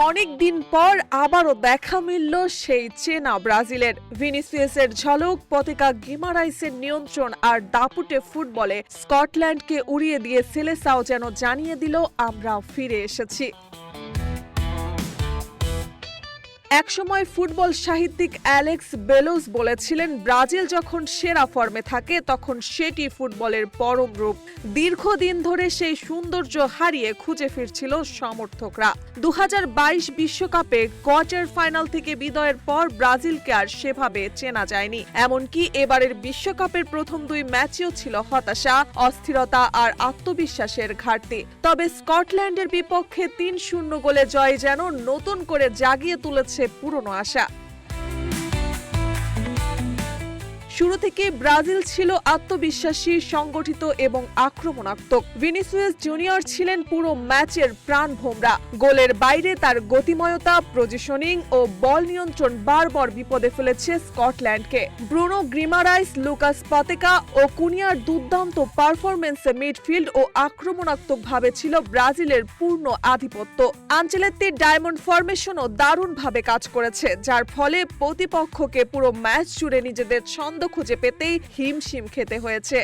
অনেক দিন পর আবারও দেখা মিলল সেই চেনা ব্রাজিলের। ভিনিসিয়াসের ঝলক, পতাকা গিমারাইসের নিয়ন্ত্রণ আর দাপুটে ফুটবলে স্কটল্যান্ডকে উড়িয়ে দিয়ে সেলেসাও যেন জানিয়ে দিল, আমরা ফিরে এসেছি। একসময় ফুটবল সাহিত্যিক অ্যালেক্স বেলোস বলেছিলেন, ব্রাজিল যখন সেরা ফর্মে থাকে তখন সেটি ফুটবলের পরম রূপ। দীর্ঘদিন ধরে সেই সৌন্দর্য হারিয়ে খুঁজে ফিরছিল সমর্থকরা। 2022 বিশ্বকাপে কোয়ার্টার ফাইনাল থেকে বিদায়ের পর ব্রাজিলকে আর সেভাবে চেনা যায়নি। এমনকি এবারের বিশ্বকাপের প্রথম দুই ম্যাচেও ছিল হতাশা, অস্থিরতা আর আত্মবিশ্বাসের ঘাটতি। তবে স্কটল্যান্ডের বিপক্ষে 3-0 গোলে জয় যেন নতুন করে জাগিয়ে তুলেছে পুরনো আশা। শুরু থেকে ব্রাজিল ছিল আত্মবিশ্বাসী, সংগঠিত এবং আক্রমণাত্মক। ভিনিসিয়াস জুনিয়র ছিলেন পুরো ম্যাচের প্রাণভোমরা। গোলের বাইরে তার গতিময়তা, পজিশনিং ও বল নিয়ন্ত্রণ বারবার বিপদে ফেলেছে স্কটল্যান্ডকে। ব্রুনো গ্রিমারাইস, লুকাস পতেকা ও কুনিয়ার দুর্দান্ত পারফরম্যান্সে মিডফিল্ড ও আক্রমণাত্মকভাবে ছিল ব্রাজিলের পূর্ণ আধিপত্য। আনচেলত্তির ডায়মন্ড ফরমেশনও দারুণভাবে কাজ করেছে, যার ফলে প্রতিপক্ষকে পুরো ম্যাচ জুড়ে নিজেদের ছন্দ খুঁজে পেতেই হিমশিম খেতে হয়েছে।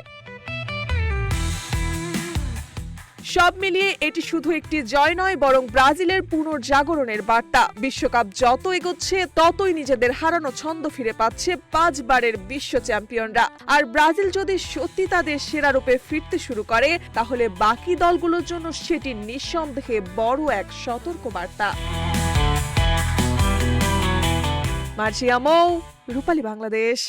সব মিলিয়ে এটি শুধু একটি জয় নয়, বরং ব্রাজিলের পুনর্জাগরণের বার্তা। বিশ্বকাপ যত এগোচ্ছে ততই নিজেদের হারানো ছন্দ ফিরে পাচ্ছে 5 বারের বিশ্ব চ্যাম্পিয়নরা। আর ব্রাজিল যদি সত্যি তাদের সেরা রূপে ফিরতে শুরু করে, তাহলে বাকি দলগুলোর জন্য সেটি নিঃসন্দেহে বড় এক সতর্কবার্তা। মার্জিয়া মৌ, রূপালী বাংলাদেশ।